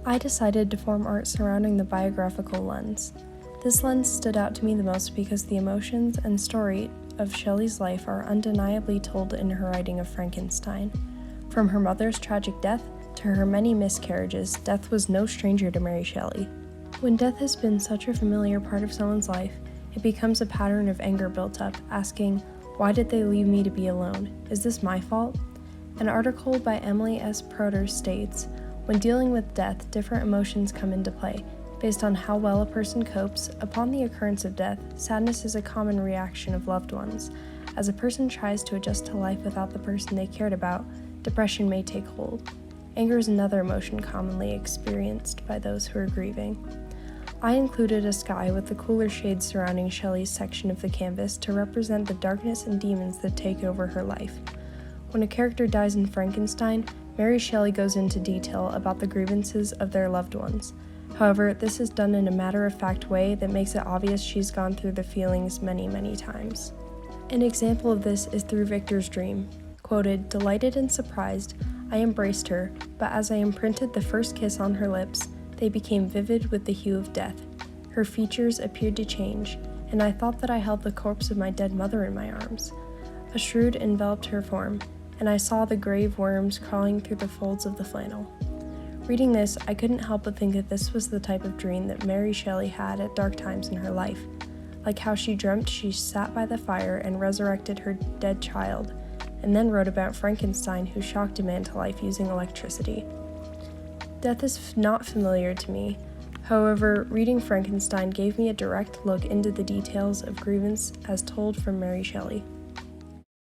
I decided to form art surrounding the biographical lens. This lens stood out to me the most because the emotions and story of Shelley's life are undeniably told in her writing of Frankenstein. From her mother's tragic death to her many miscarriages, death was no stranger to Mary Shelley. When death has been such a familiar part of someone's life, it becomes a pattern of anger built up, asking, why did they leave me to be alone? Is this my fault? An article by Emily S. Proter states, when dealing with death, different emotions come into play. Based on how well a person copes, upon the occurrence of death, sadness is a common reaction of loved ones. As a person tries to adjust to life without the person they cared about, depression may take hold. Anger is another emotion commonly experienced by those who are grieving. I included a sky with the cooler shades surrounding Shelley's section of the canvas to represent the darkness and demons that take over her life. When a character dies in Frankenstein, Mary Shelley goes into detail about the grievances of their loved ones. However, this is done in a matter-of-fact way that makes it obvious she's gone through the feelings many, many times. An example of this is through Victor's dream. Quoted, delighted and surprised, I embraced her, but as I imprinted the first kiss on her lips, they became vivid with the hue of death. Her features appeared to change, and I thought that I held the corpse of my dead mother in my arms. A shroud enveloped her form, and I saw the grave worms crawling through the folds of the flannel. Reading this, I couldn't help but think that this was the type of dream that Mary Shelley had at dark times in her life, like how she dreamt she sat by the fire and resurrected her dead child, and then wrote about Frankenstein who shocked a man to life using electricity. Death is not familiar to me. However, reading Frankenstein gave me a direct look into the details of grievance as told from Mary Shelley.